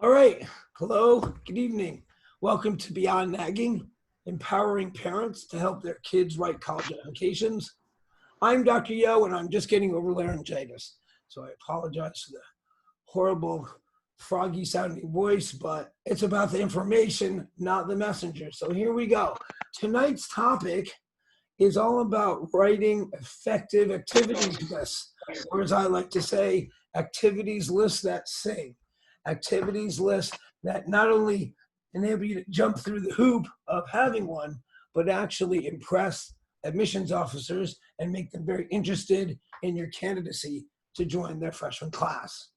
All right. Hello. Good evening. Welcome to Beyond Nagging, empowering parents to help their kids write college applications. I'm Dr. Yo, and I'm just getting over laryngitis. So I apologize for the horrible, froggy sounding voice, but it's about the information, not the messenger. So here we go. Tonight's topic is all about writing effective activities lists, or as I like to say, activities lists that sing, activities lists that not only enable you to jump through the hoop of having one, but actually impress admissions officers and make them very interested in your candidacy to join their freshman class.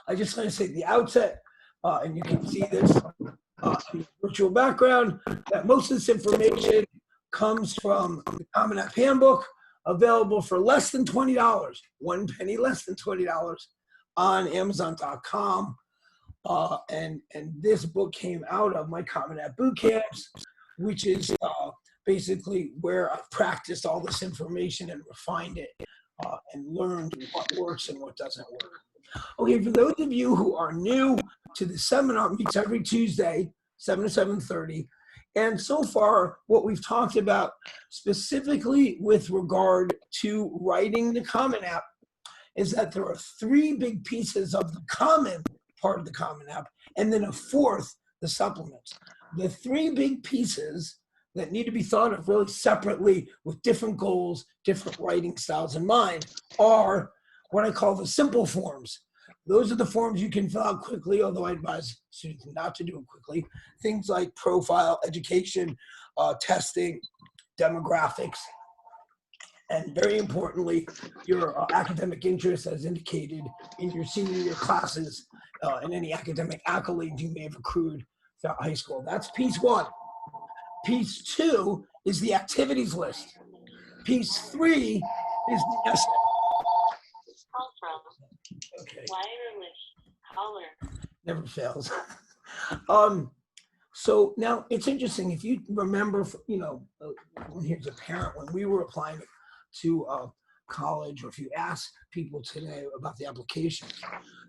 I just want to say at the outset, and you can see this in the virtual background, that most of this information comes from the Common App Handbook, available for less than $20, 1 penny less than $20 on Amazon.com. And this book came out of my Common App boot camps, which is basically where I've practiced all this information and refined it and learned what works and what doesn't work. Okay, for those of you who are new to the seminar, it meets every Tuesday, 7 to 7:30. And so far, what we've talked about specifically with regard to writing the Common App is that there are 3 big pieces of the common part of the Common App, and then a 4th, the supplements. The 3 big pieces that need to be thought of really separately with different goals, different writing styles in mind are what I call the simple forms. Those are the forms you can fill out quickly, although I advise students not to do it quickly. Things like profile, education, testing, demographics, and very importantly, your academic interests as indicated in your senior year classes and any academic accolades you may have accrued throughout high school. That's piece 1. Piece 2 is the activities list. Piece 3 is the essay. Okay. Wireless color. Never fails. So now it's interesting, if you remember, here's a parent, when we were applying to college, or if you ask people today about the application,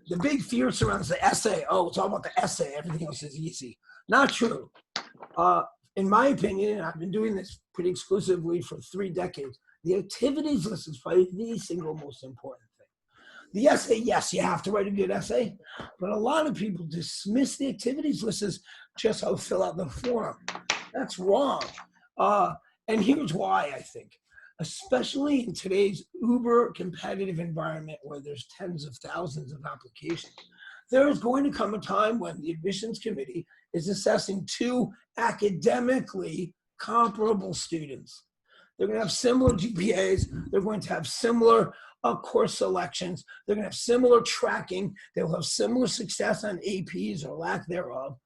the big fear surrounds the essay. Oh, it's all about the essay. Everything else is easy. Not true. In my opinion, and I've been doing this pretty exclusively for 3 decades, the activities list is probably the single most important thing. The essay, yes, you have to write a good essay, but a lot of people dismiss the activities list as just how to fill out the form. That's wrong. And here's why, I think. Especially in today's uber competitive environment where there's tens of thousands of applications, there is going to come a time when the admissions committee is assessing 2 academically comparable students. They're going to have similar GPAs. They're going to have similar course selections. They're going to have similar tracking. They'll have similar success on APs or lack thereof.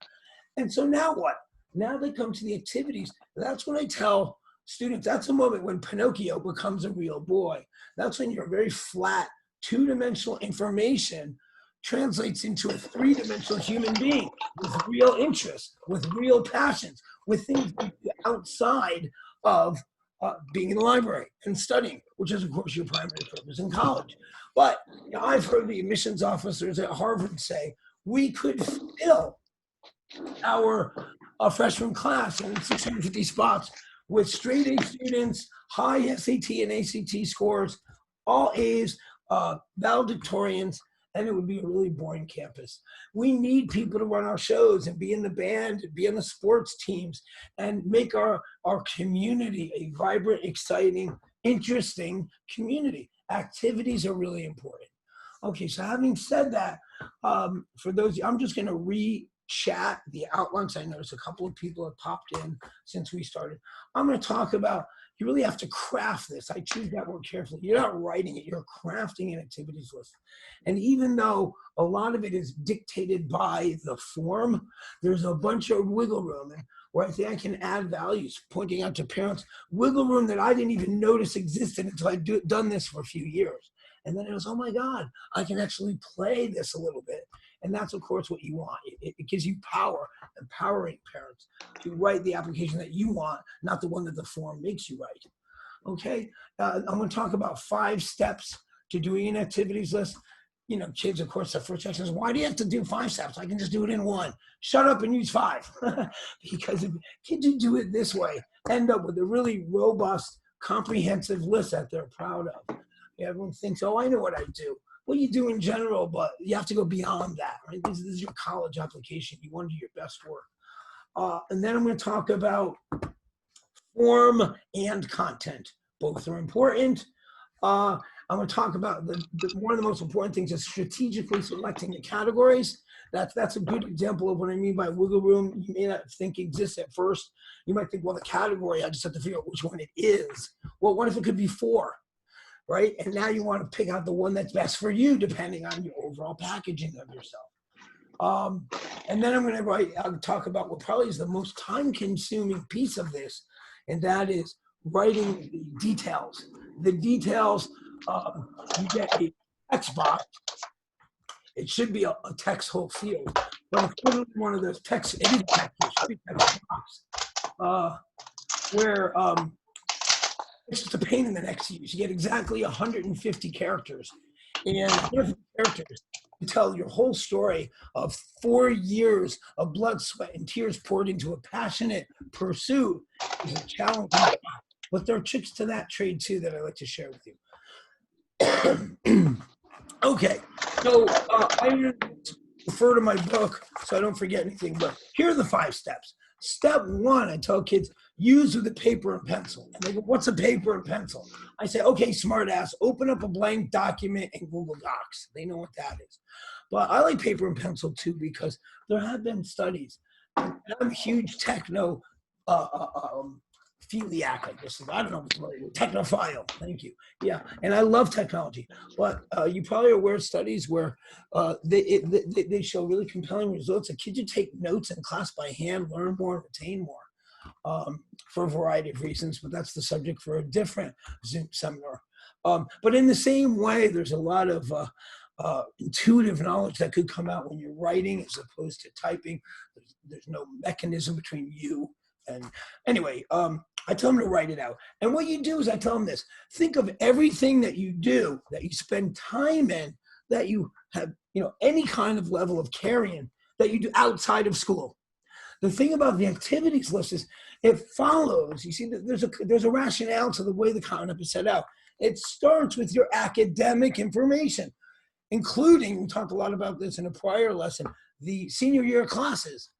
And so now what? Now they come to the activities. That's when I tell students, that's a moment when Pinocchio becomes a real boy. That's when your very flat, 2-dimensional information translates into a 3-dimensional human being with real interests, with real passions, with things outside of being in the library and studying, which is, of course, your primary purpose in college. But I've heard the admissions officers at Harvard say, we could fill our freshman class in 650 spots with straight A students, high SAT and ACT scores, all A's, valedictorians, and it would be a really boring campus. We need people to run our shows and be in the band and be on the sports teams and make our community a vibrant, exciting, interesting community. Activities are really important. Okay, so having said that, for those, I'm just gonna re-chat the outlines. I noticed a couple of people have popped in since we started. I'm gonna talk about, you really have to craft this. I choose that word carefully. You're not writing it, you're crafting an activities list. And even though a lot of it is dictated by the form, there's a bunch of wiggle room where I think I can add values, pointing out to parents, wiggle room that I didn't even notice existed until I'd done this for a few years. And then it was, oh my God, I can actually play this a little bit. And that's, of course, what you want. It gives you power, empowering parents to write the application that you want, not the one that the form makes you write. Okay, I'm going to talk about 5 steps to doing an activities list. kids, of course, the first question is, why do you have to do 5 steps? I can just do it in 1. Shut up and use 5. Because if kids who do it this way end up with a really robust, comprehensive list that they're proud of. Everyone thinks, oh, I know what I do. Well, you do in general, but you have to go beyond that, right? This is your college application. You want to do your best work. And then I'm going to talk about form and content. Both are important. I'm going to talk about one of the most important things is strategically selecting the categories. That's a good example of what I mean by wiggle room. You may not think exists at first. You might think, well, the category, I just have to figure out which one it is. Well, what if it could be 4, right? And now you want to pick out the one that's best for you, depending on your overall packaging of yourself. And then I'll talk about what probably is the most time-consuming piece of this, and that is writing the details. The details, you get a text box. It should be a text whole field, but it's one of those text, it is text, it should be text box, where it's just a pain in the neck to use. You get exactly 150 characters, and 150 characters to tell your whole story of 4 years of blood, sweat, and tears poured into a passionate pursuit is a challenge. But there are tricks to that trade too that I like to share with you. Okay, so I refer to my book so I don't forget anything, but here are the 5 steps. Step 1, I tell kids, use with a paper and pencil. And they go, what's a paper and pencil? I say, okay, smart ass, open up a blank document in Google Docs. They know what that is. But I like paper and pencil too, because there have been studies. And I'm a huge techno philiac, I guess. I don't know what's right. Technophile. Thank you. Yeah, and I love technology. But you probably are aware of studies where they show really compelling results. The kids who take notes in class by hand learn more, retain more, for a variety of reasons. But that's the subject for a different Zoom seminar. But in the same way, there's a lot of intuitive knowledge that could come out when you're writing as opposed to typing. There's no mechanism between you. And anyway, I tell them to write it out. And what you do is I tell them this: think of everything that you do, that you spend time in, that you have, any kind of level of carrying that you do outside of school. The thing about the activities list is it follows. You see, there's a rationale to the way the content is set out. It starts with your academic information, including, we talked a lot about this in a prior lesson, the senior year classes,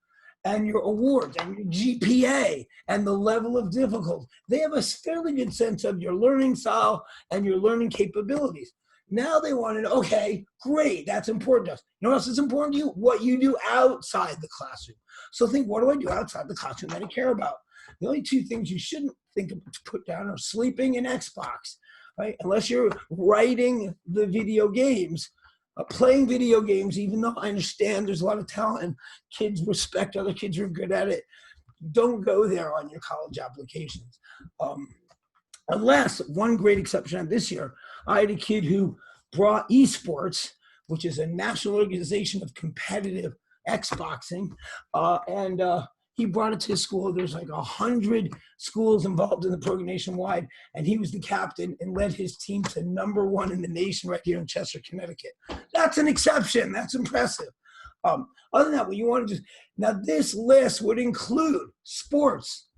and your awards, and your GPA, and the level of difficulty. They have a fairly good sense of your learning style and your learning capabilities. Now they want to know, okay, great, that's important to us. You know what else is important to you? What you do outside the classroom. So think, what do I do outside the classroom that I care about? The only 2 things you shouldn't think of to put down are sleeping and Xbox, right? Unless you're writing the video games. Playing video games, even though I understand there's a lot of talent and kids respect other kids who are good at it, don't go there on your college applications. Unless, one great exception this year, I had a kid who brought esports, which is a national organization of competitive Xboxing, and he brought it to his school. There's like 100 schools involved in the program nationwide, and he was the captain and led his team to #1 in the nation right here in Chester, Connecticut. That's an exception. That's impressive. Other than that, what you want to do, now this list would include sports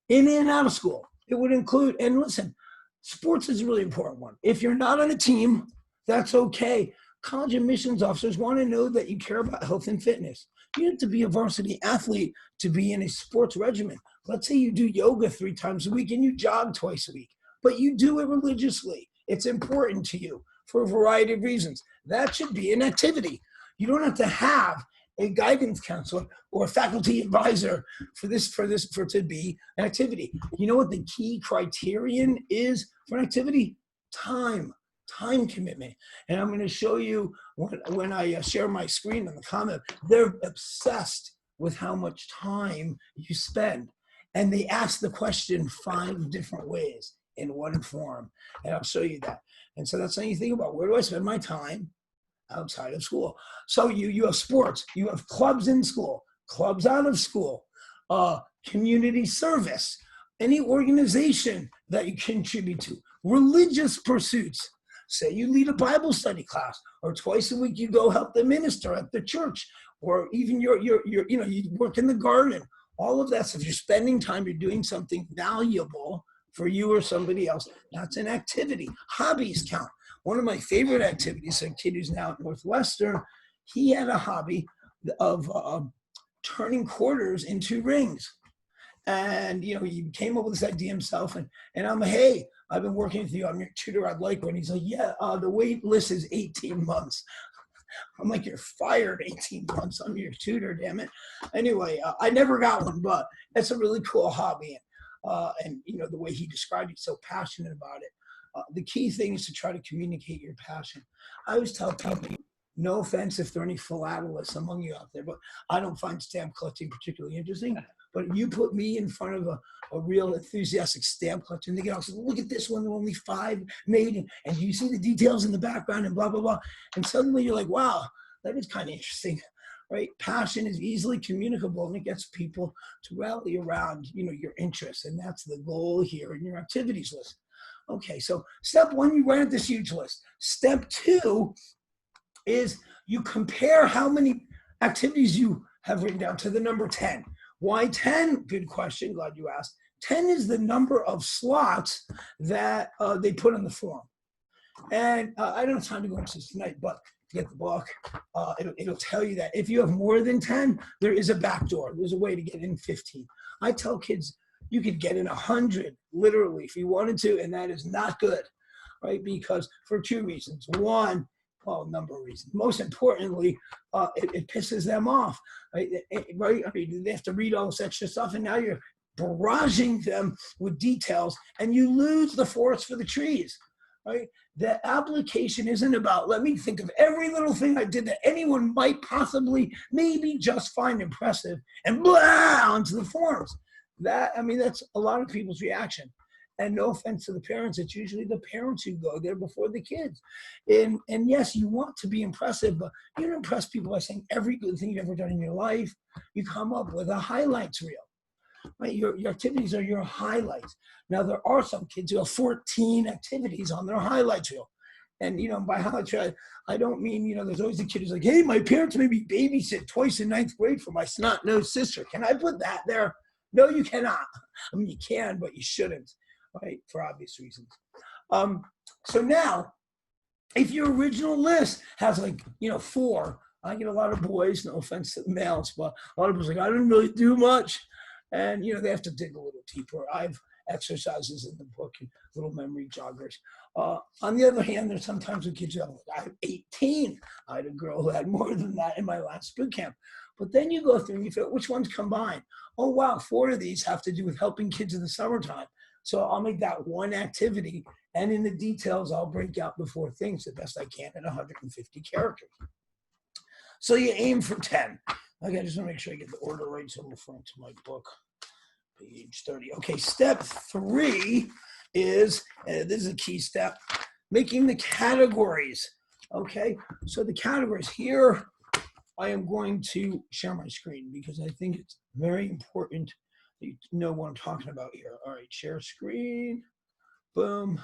in and out of school. It would include, and listen, sports is a really important one. If you're not on a team, that's okay. College admissions officers want to know that you care about health and fitness. You have to be a varsity athlete to be in a sports regimen. Let's say you do yoga 3 times a week and you jog twice a week, but you do it religiously. It's important to you for a variety of reasons. That should be an activity. You don't have to have a guidance counselor or a faculty advisor for it to be an activity. You know what the key criterion is for an activity? Time commitment. And I'm going to show you when I share my screen in the comment, they're obsessed with how much time you spend. And they ask the question 5 different ways in one form. And I'll show you that. And so that's how you think about, where do I spend my time outside of school? So you have sports, you have clubs in school, clubs out of school, community service, any organization that you contribute to, religious pursuits. Say you lead a Bible study class, or twice a week you go help the minister at the church, or even you work in the garden. All of that stuff, you're spending time, you're doing something valuable for you or somebody else. That's an activity. Hobbies count. One of my favorite activities, a kid who's now at Northwestern, he had a hobby of turning quarters into rings. And, he came up with this idea himself. And I'm like, hey, I've been working with you. I'm your tutor. I'd like one. He's like, yeah, the wait list is 18 months. I'm like, you're fired 18 months. I'm your tutor, damn it. Anyway, I never got one, but it's a really cool hobby. And the way he described it, so passionate about it. The key thing is to try to communicate your passion. I always tell people, no offense if there are any philatelists among you out there, but I don't find stamp collecting particularly interesting. But you put me in front of a real enthusiastic stamp collector, and they get all, look at this one, there are only 5 made, and you see the details in the background and blah, blah, blah. And suddenly you're like, wow, that is kind of interesting, right? Passion is easily communicable, and it gets people to rally around, your interests. And that's the goal here in your activities list. Okay, so step 1, you write this huge list. Step 2 is you compare how many activities you have written down to the number 10. Why 10? Good question. Glad you asked. 10 is the number of slots that they put on the form. And I don't have time to go into this tonight, but get the book. It'll tell you that if you have more than 10, there is a back door. There's a way to get in 15. I tell kids you could get in 100, literally, if you wanted to, and that is not good, right? Because for 2 reasons. One, well, a number of reasons. Most importantly, it pisses them off, right? Right? I mean, they have to read all this extra stuff, and now you're barraging them with details, and you lose the forest for the trees, right? The application isn't about, let me think of every little thing I did that anyone might possibly, maybe just find impressive, and blah, onto the forms. That's a lot of people's reaction. And no offense to the parents, it's usually the parents who go there before the kids. And yes, you want to be impressive, but you don't impress people by saying every good thing you've ever done in your life. You come up with a highlights reel, right? Your activities are your highlights. Now, there are some kids who have 14 activities on their highlights reel. And, by highlights reel, I don't mean, there's always a kid who's like, hey, my parents made me babysit twice in 9th grade for my snot-nosed sister. Can I put that there? No, you cannot. I mean, you can, but you shouldn't. Right, for obvious reasons. So now, if your original list has 4, I get a lot of boys, no offense to the males, but a lot of boys I didn't really do much. And, they have to dig a little deeper. I have exercises in the book, little memory joggers. On the other hand, there's sometimes with kids, I have 18. I had a girl who had more than that in my last boot camp. But then you go through and you feel, which ones combine? Oh, wow, 4 of these have to do with helping kids in the summertime. So I'll make that one activity, and in the details, I'll break out the 4 things the best I can in 150 characters. So you aim for 10. Okay, I just want to make sure I get the order right, so I'm referring to my book, page 30. Okay, step 3 is, this is a key step, making the categories. Okay, so the categories here, I am going to share my screen because I think it's very important you know what I'm talking about here. All right, share screen, boom.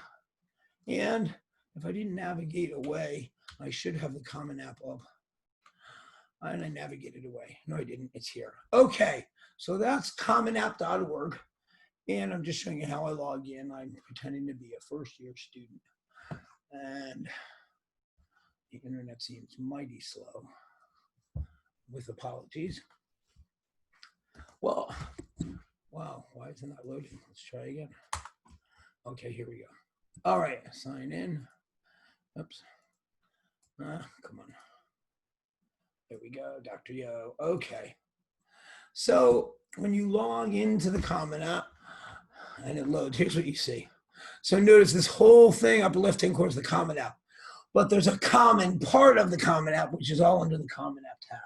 And if I didn't navigate away, I should have the Common App up. And I navigated away. No, I didn't. It's here. Okay, so that's commonapp.org. And I'm just showing you how I log in. I'm pretending to be a first-year student. And the internet seems mighty slow, with apologies. Well, wow, why isn't that loading? Let's try again. Okay, here we go. All right, sign in. Oops. Come on. There we go, Dr. Yo. Okay. So when you log into the Common App and it loads, here's what you see. So notice this whole thing, upper left-hand corner is the Common App. But there's a common part of the Common App, which is all under the Common App tab.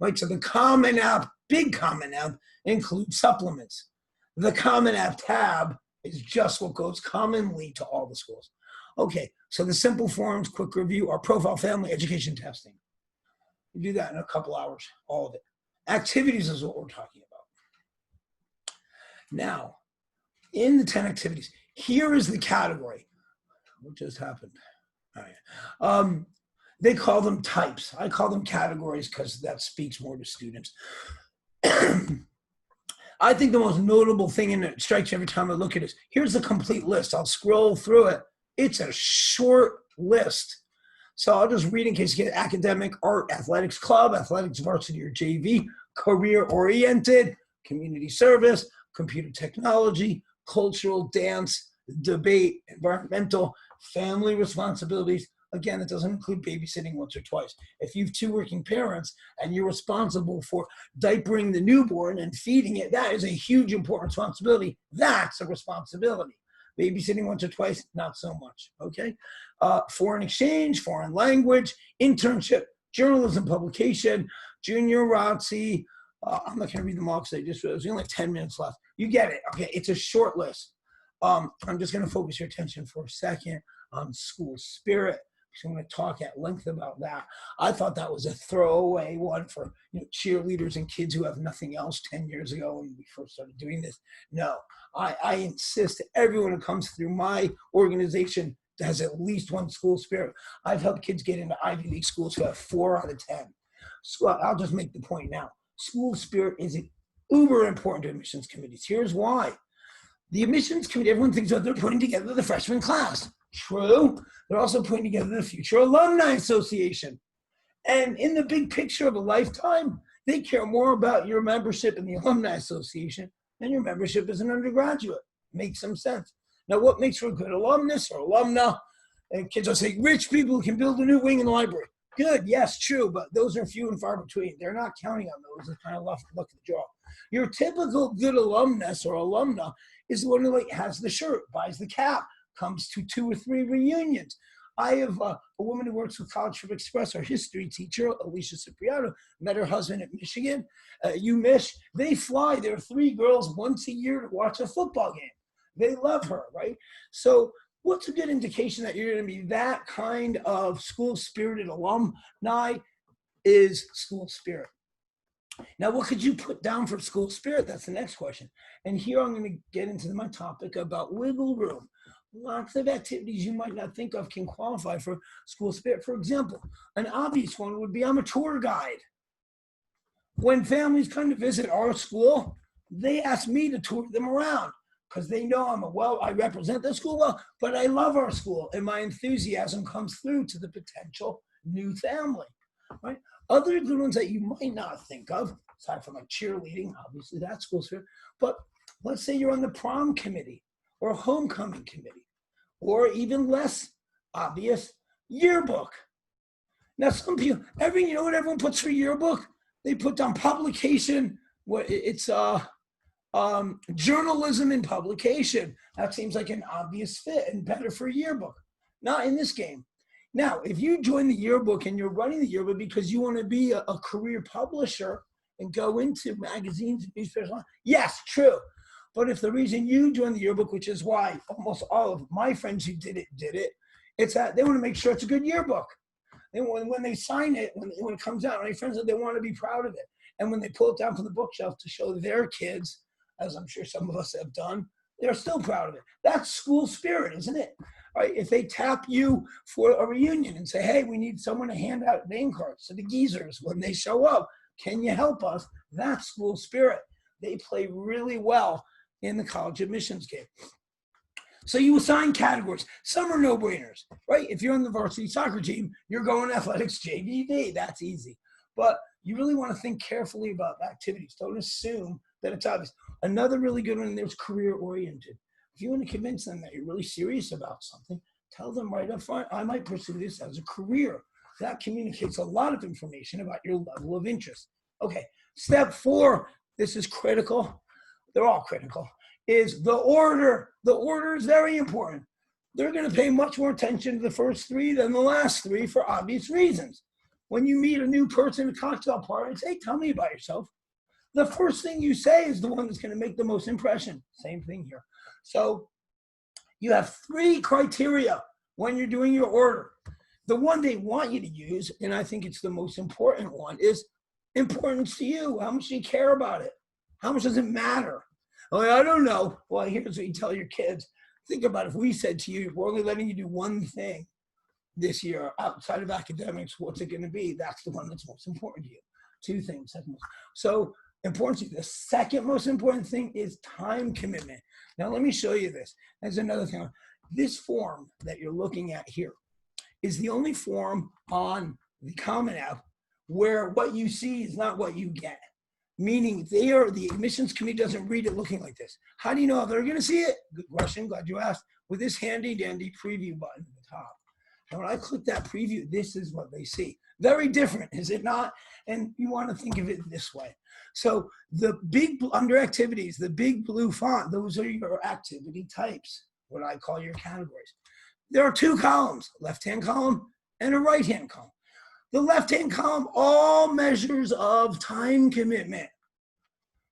Right, so the Common App, big Common App, includes supplements. The Common App tab is just what goes commonly to all the schools. Okay, so the simple forms, quick review, are profile, family, education, testing. You do that in a couple hours, all of it. Activities is what we're talking about. Now, in the 10 activities, here is the category. What just happened? All right. They call them types. I call them categories because that speaks more to students. I think the most notable thing, and it strikes every time I look at it, here's the complete list. I'll scroll through it. It's a short list. So I'll just read in case you get academic, art, athletics club, athletics varsity or JV, career-oriented, community service, computer technology, cultural, dance, debate, environmental, family responsibilities. Again, it doesn't include babysitting once or twice. If you have 2 working parents and you're responsible for diapering the newborn and feeding it, that is a huge, important responsibility. That's a responsibility. Babysitting once or twice, not so much, okay? Foreign exchange, foreign language, internship, journalism publication, junior ROTC. I'm not gonna read them all because there's only 10 minutes left. You get it, okay? It's a short list. I'm just gonna focus your attention for a second on school spirit. So I'm going to talk at length about that. I thought that was a throwaway one for cheerleaders and kids who have nothing else 10 years ago when we first started doing this. No, I insist everyone who comes through my organization has at least one school spirit. I've helped kids get into Ivy League schools who have 4 out of 10. So I'll just make the point now. School spirit is uber important to admissions committees. Here's why. The admissions committee, everyone thinks that they're putting together the freshman class. True. They're also putting together the Future Alumni Association. And in the big picture of a lifetime, they care more about your membership in the Alumni Association than your membership as an undergraduate. Makes some sense. Now, what makes for a good alumnus or alumna? And kids will say, rich people can build a new wing in the library. Good, yes, true, but those are few and far between. They're not counting on those. It's kind of luck of the draw. Your typical good alumnus or alumna is the one who has the shirt, buys the cap, comes to 2 or 3 reunions. I have a woman who works with College Trip Express, our history teacher, Alicia Cipriano, met her husband at Michigan, UMich. They fly. There are 3 girls once a year to watch a football game. They love her, right? So what's a good indication that you're going to be that kind of school-spirited alumni is school spirit. Now, what could you put down for school spirit? That's the next question. And here I'm going to get into my topic about wiggle room. Lots of activities you might not think of can qualify for school spirit. For example, an obvious one would be I'm a tour guide. When families come to visit our school, they ask me to tour them around because they know I represent the school well, but I love our school and my enthusiasm comes through to the potential new family, right? Other good ones that you might not think of, aside from like cheerleading, obviously that's school spirit, but let's say you're on the prom committee or homecoming committee, or even less obvious, yearbook. Now, some people, you know what everyone puts for yearbook? They put down publication. It's journalism and publication. That seems like an obvious fit and better for yearbook. Not in this game. Now, if you join the yearbook and you're running the yearbook because you want to be a career publisher and go into magazines and newspapers, yes, true. But if the reason you joined the yearbook, which is why almost all of my friends who did it, it's that they want to make sure it's a good yearbook. And when they sign it, when it comes out, my friends, they want to be proud of it. And when they pull it down from the bookshelf to show their kids, as I'm sure some of us have done, they're still proud of it. That's school spirit, isn't it? Right? If they tap you for a reunion and say, hey, we need someone to hand out name cards to the geezers when they show up, can you help us? That's school spirit. They play really well in the college admissions game. So you assign categories. Some are no-brainers, right? If you're on the varsity soccer team, you're going athletics JVD. That's easy. But you really want to think carefully about activities. Don't assume that it's obvious. Another really good one there's career-oriented. If you want to convince them that you're really serious about something, tell them right up front, I might pursue this as a career. That communicates a lot of information about your level of interest. Okay, step 4, this is critical. They're all critical, is the order. The order is very important. They're going to pay much more attention to the first 3 than the last 3 for obvious reasons. When you meet a new person at a cocktail party and say, tell me about yourself, the first thing you say is the one that's going to make the most impression. Same thing here. So you have 3 criteria when you're doing your order. The one they want you to use, and I think it's the most important one, is importance to you. How much do you care about it? How much does it matter? I don't know. Well, here's what you tell your kids. Think about if we said to you, we're only letting you do one thing. this year outside of academics, what's it going to be? That's the one that's most important to you. Two things. So important to you. The second most important thing is time commitment. Now, let me show you this. There's another thing. This form that you're looking at here is the only form on the Common App where what you see is not what you get. Meaning the admissions committee doesn't read it looking like this. How do you know if they're going to see it? Good question. Glad you asked. With this handy dandy preview button at the top. And when I click that preview, this is what they see. Very different, is it not? And you want to think of it this way. So the big, under activities, the big blue font, those are your activity types, what I call your categories. There are two columns, left-hand column and a right-hand column. The left-hand column, all measures of time commitment.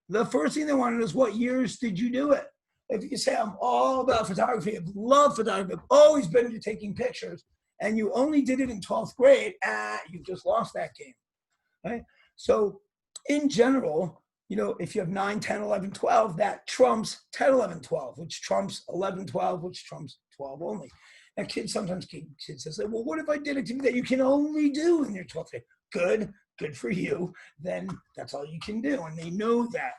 The first thing they want to know is what years did you do it? If you say, I'm all about photography, I love photography, I've always been into taking pictures, and you only did it in 12th grade, you just lost that game, right? So in general, you know, if you have 9, 10, 11, 12, that trumps 10, 11, 12, which trumps 11, 12, which trumps 12 only. And kids say, well, what if I did activity that you can only do in your 12th grade? Good for you. Then that's all you can do, and they know that.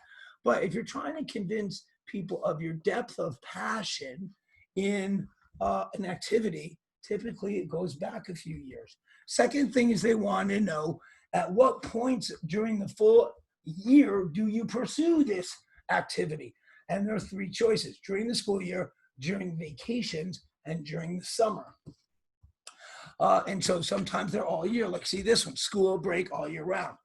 But if you're trying to convince people of your depth of passion in an activity, typically it goes back a few years. Second thing is they want to know at what points during the full year do you pursue this activity? And there are three choices: during the school year, during vacations, and during the summer. And so sometimes they're all year, like see this one, school break all year round.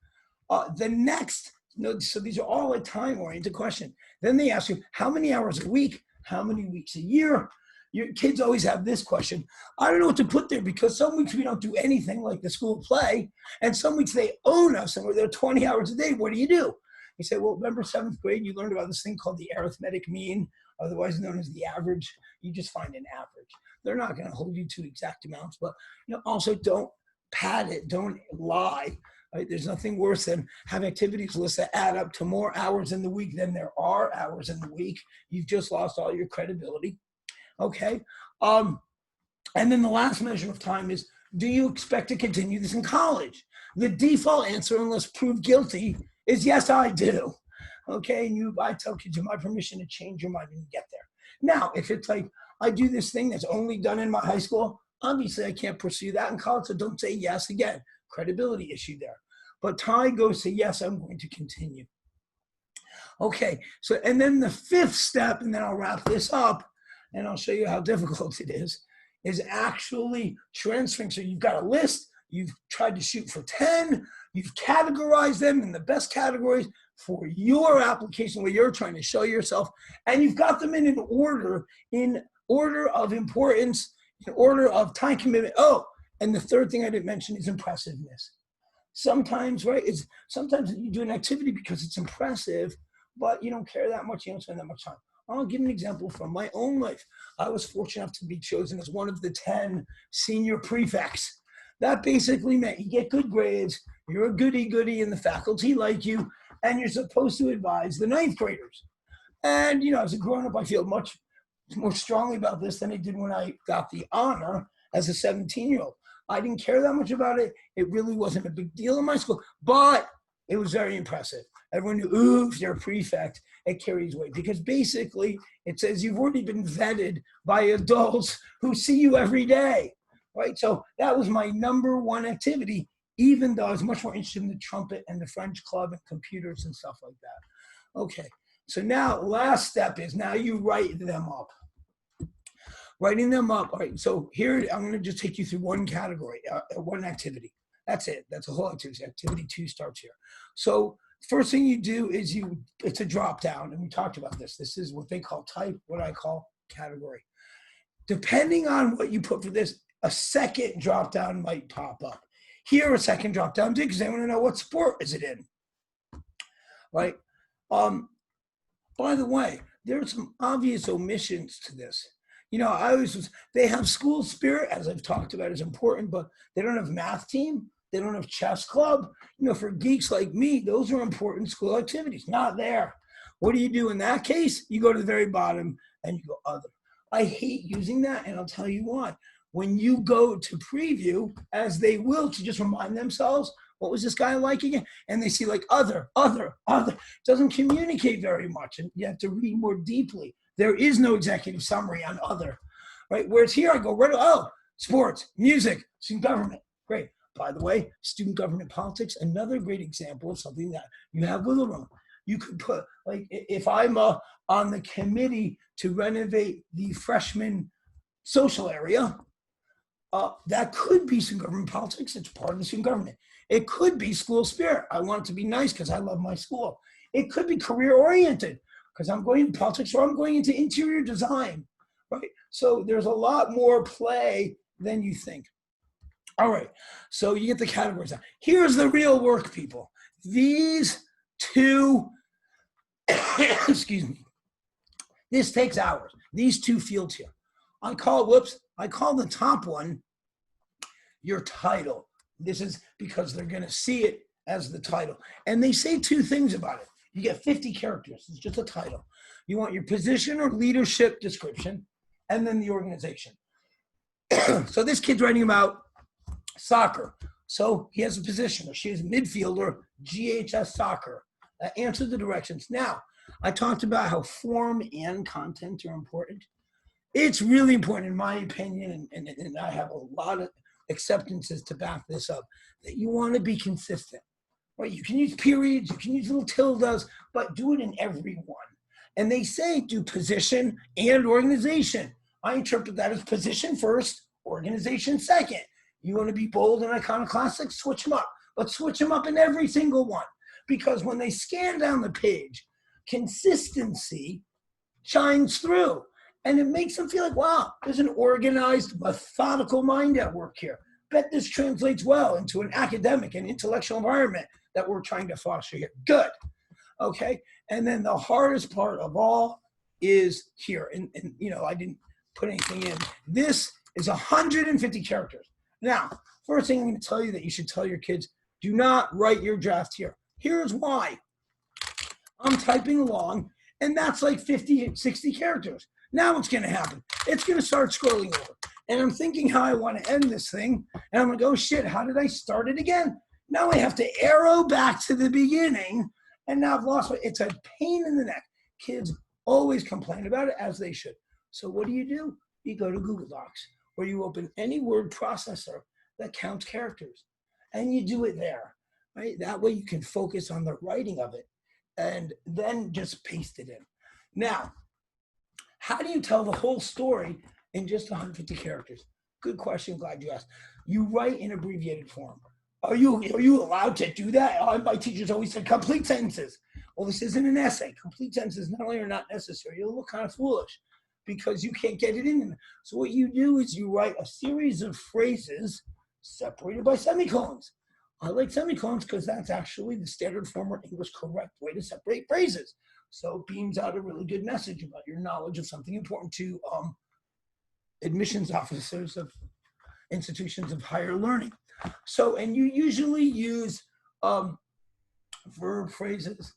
The next, so these are all a time-oriented question. Then they ask you, how many hours a week? How many weeks a year? Your kids always have this question. I don't know what to put there because some weeks we don't do anything like the school play, and some weeks they own us and we're there 20 hours a day. What do? You say, well, remember 7th grade, you learned about this thing called the arithmetic mean, otherwise known as the average. You just find an average. They're not going to hold you to exact amounts, but also don't pad it, don't lie. Right? There's nothing worse than having activities lists that add up to more hours in the week than there are hours in the week. You've just lost all your credibility. Okay. And then the last measure of time is, do you expect to continue this in college? The default answer, unless proved guilty, is yes, I do. Okay. And I tell kids, you have my permission to change your mind when you get there. Now, if it's like, I do this thing that's only done in my high school, obviously I can't pursue that in college, so don't say yes again. Credibility issue there. But Ty goes to yes, I'm going to continue. Okay, so and then the fifth step, and then I'll wrap this up, and I'll show you how difficult it is actually transferring. So you've got a list, you've tried to shoot for 10, you've categorized them in the best categories for your application where you're trying to show yourself, and you've got them in order of importance, in order of time commitment. Oh, and the third thing I didn't mention is impressiveness. Sometimes, right, sometimes you do an activity because it's impressive, but you don't care that much, you don't spend that much time. I'll give an example from my own life. I was fortunate enough to be chosen as one of the 10 senior prefects. That basically meant you get good grades, you're a goody-goody, and the faculty like you, and you're supposed to advise the 9th graders. And, as a grown-up, I feel much more strongly about this than I did when I got the honor as a 17-year-old. I didn't care that much about it. It really wasn't a big deal in my school, but it was very impressive. Everyone knew, ooh, if you're a prefect, it carries weight. Because basically, it says you've already been vetted by adults who see you every day, right? So that was my number one activity, even though I was much more interested in the trumpet and the French club and computers and stuff like that. Okay, so now last step is now you write them up. Writing them up. All right, so here I'm going to just take you through one category, one activity. That's it. That's a whole activity. Activity 2 starts here. So first thing you do is it's a drop down, and we talked about this. This is what they call type, what I call category. Depending on what you put for this, a second drop down might pop up. Here, a second drop down did because they want to know what sport is it in, right? By the way, there are some obvious omissions to this. They have school spirit, as I've talked about, is important, but they don't have math team. They don't have chess club. For geeks like me, those are important school activities. Not there. What do you do in that case? You go to the very bottom and you go other. I hate using that, and I'll tell you why. when you go to preview, as they will, to just remind themselves, what was this guy like again? And they see like other, doesn't communicate very much. And you have to read more deeply. There is no executive summary on other, right? Whereas here I go, right, oh, sports, music, student government. Great. By the way, student government politics, another great example of something that you have wiggle room. You could put, like, if I'm on the committee to renovate the freshman social area, that could be student government politics. It's part of the student government. It could be school spirit. I want it to be nice because I love my school. It could be career oriented because I'm going into politics or I'm going into interior design, right? So there's a lot more play than you think. All right, so you get the categories now. Here's the real work, people. These two, excuse me, this takes hours. These two fields here. I call the top one your title. This is because they're going to see it as the title. And they say two things about it. You get 50 characters. It's just a title. You want your position or leadership description, and then the organization. So this kid's writing about soccer. So he has a position, or she is midfielder, GHS soccer. Answer the directions. Now, I talked about how form and content are important. It's really important, in my opinion, and I have a lot of acceptances to back this up, that you want to be consistent. Right? You can use periods, you can use little tildes, but do it in every one. And they say do position and organization. I interpret that as position first, organization second. You want to be bold and iconoclastic? Switch them up. But switch them up in every single one. Because when they scan down the page, consistency shines through. And it makes them feel like, wow, there's an organized, methodical mind at work here. Bet this translates well into an academic and intellectual environment that we're trying to foster here. Good. Okay. And then the hardest part of all is here. And you know, I didn't put anything in. This is 150 characters. Now, first thing I'm going to tell you that you should tell your kids, do not write your draft here. Here's why. I'm typing along, and that's like 50, 60 characters. Now what's going to happen? It's going to start scrolling over. And I'm thinking how I want to end this thing. And I'm like, oh shit, how did I start it again? Now I have to arrow back to the beginning. And now I've lost it. It's a pain in the neck. Kids always complain about it, as they should. So what do? You go to Google Docs, or you open any word processor that counts characters. And you do it there, right? That way you can focus on the writing of it and then just paste it in. Now, how do you tell the whole story in just 150 characters? Good question. Glad you asked. You write in abbreviated form. Are you allowed to do that? My teachers always said complete sentences. Well, this isn't an essay. Complete sentences not only are not necessary, you'll look kind of foolish because you can't get it in. So what you do is you write a series of phrases separated by semicolons. I like semicolons because that's actually the standard form or English correct way to separate phrases. So it beams out a really good message about your knowledge of something important to admissions officers of institutions of higher learning. So, and you usually use verb phrases,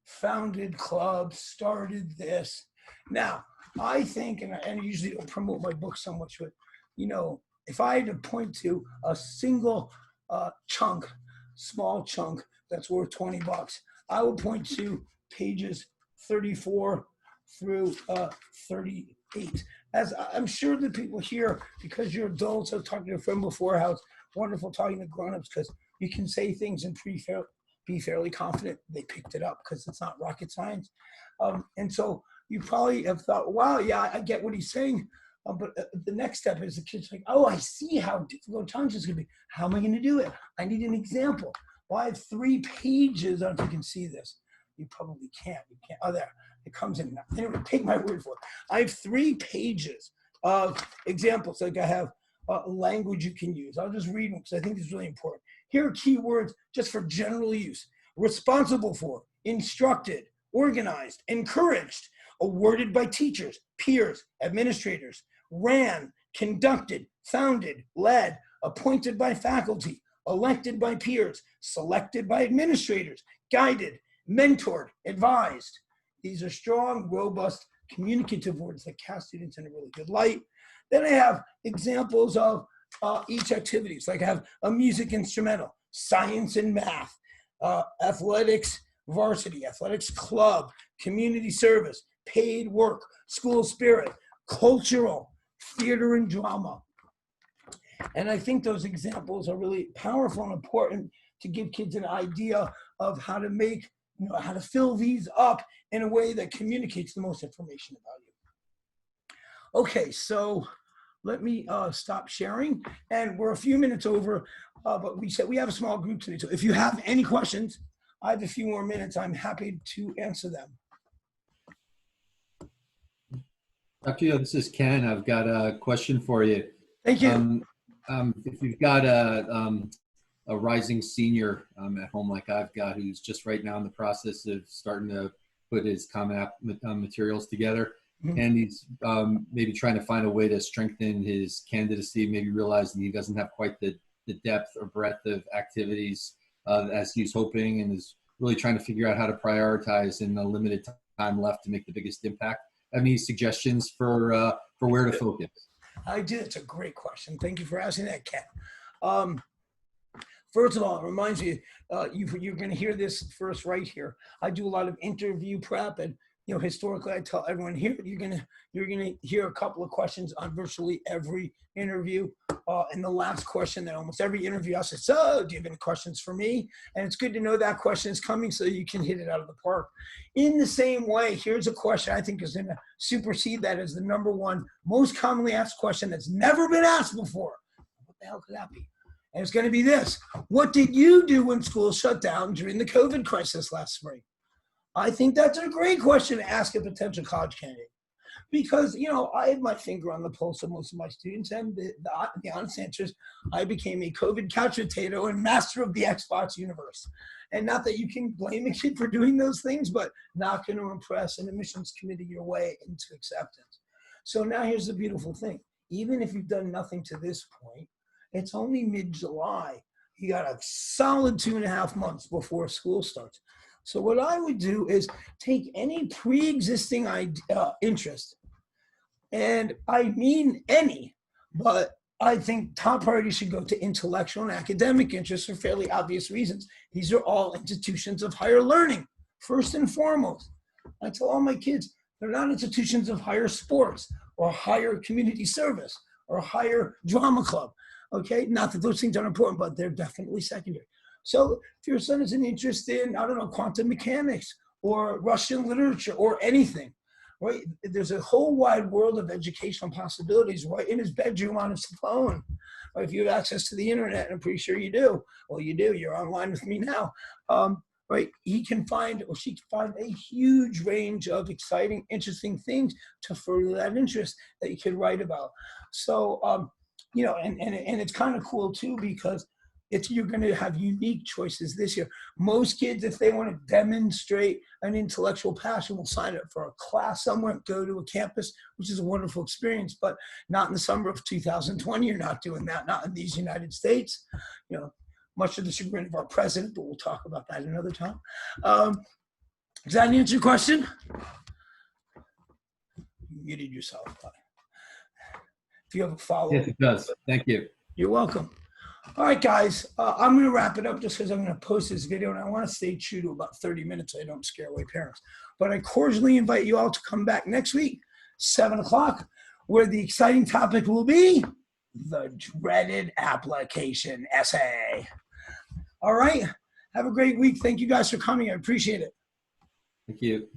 founded club, started this. Now, I think, and I usually don't promote my book so much, but, you know, if I had to point to a single chunk, small chunk that's worth $20, I would point to pages 34 through 38. As I'm sure the people here, because you're adults, I was talking to a friend before how it's wonderful talking to grown-ups because you can say things and be fairly confident they picked it up because it's not rocket science. And so you probably have thought, wow, yeah, I get what he's saying. But the next step is the kid's like, oh, I see how difficult a challenge is going to be. How am I going to do it? I need an example. Well, I have 3 pages. I don't know if you can see this. You probably can't. You can't. Oh, there. It comes in now. Anyway, take my word for it. I have 3 pages of examples. Like I have language you can use. I'll just read them because I think this is really important. Here are key words just for general use. Responsible for, instructed, organized, encouraged, awarded by teachers, peers, administrators, ran, conducted, founded, led, appointed by faculty, elected by peers, selected by administrators, guided, mentored, advised. These are strong, robust, communicative words that cast students in a really good light. Then I have examples of each activities. Like I have a music instrumental, science and math, athletics varsity, athletics club, community service, paid work, school spirit, cultural, theater and drama. And I think those examples are really powerful and important to give kids an idea of how to make, how to fill these up in a way that communicates the most information about you. Okay, so let me stop sharing. And we're a few minutes over, but we said we have a small group today. So if you have any questions, I have a few more minutes. I'm happy to answer them. Dr. Yo, this is Ken. I've got a question for you. Thank you. If you've got a rising senior at home like I've got, who's just right now in the process of starting to put his Common App materials together, and he's maybe trying to find a way to strengthen his candidacy, maybe realizing he doesn't have quite the depth or breadth of activities as he's hoping, and is really trying to figure out how to prioritize in the limited time left to make the biggest impact. Any suggestions for where to focus? I do. It's a great question. Thank you for asking that, Ken. First of all, it reminds me, you're going to hear this first right here. I do a lot of interview prep, and historically, I tell everyone here, you're gonna hear a couple of questions on virtually every interview. And the last question that almost every interview, I say, so do you have any questions for me? And it's good to know that question is coming so you can hit it out of the park. In the same way, here's a question I think is going to supersede that as the #1 most commonly asked question that's never been asked before. What the hell could that be? And it's going to be this: what did you do when school shut down during the COVID crisis last spring? I think that's a great question to ask a potential college candidate, because I have my finger on the pulse of most of my students, and the honest answer is I became a COVID couch potato and master of the Xbox universe. And not that you can blame a kid for doing those things, but not going to impress an admissions committee your way into acceptance. So now here's the beautiful thing: even if you've done nothing to this point, it's only mid-July. You got a solid 2.5 months before school starts. So what I would do is take any pre-existing interest, and I mean any, but I think top priority should go to intellectual and academic interests for fairly obvious reasons. These are all institutions of higher learning, first and foremost. I tell all my kids, they're not institutions of higher sports or higher community service or higher drama club. Okay, not that those things aren't important, but they're definitely secondary. So if your son is an interest in, I don't know, quantum mechanics or Russian literature or anything, right? There's a whole wide world of educational possibilities right in his bedroom on his phone. Or if you have access to the internet, and I'm pretty sure you do. Well, you do. You're online with me now. Right? He can find, or she can find, a huge range of exciting, interesting things to further that interest that you can write about. So, and it's kind of cool too, because you're going to have unique choices this year. Most kids, if they want to demonstrate an intellectual passion, will sign up for a class somewhere, go to a campus, which is a wonderful experience, but not in the summer of 2020. You're not doing that, not in these United States, much to the chagrin of our president, but we'll talk about that another time. Does that answer your question? You muted yourself. If you have a follow-up. Yes, it does. Thank you. You're welcome. All right, guys, I'm going to wrap it up just because I'm going to post this video, and I want to stay true to about 30 minutes so I don't scare away parents. But I cordially invite you all to come back next week, 7 o'clock, where the exciting topic will be the dreaded application essay. All right, have a great week. Thank you guys for coming. I appreciate it. Thank you.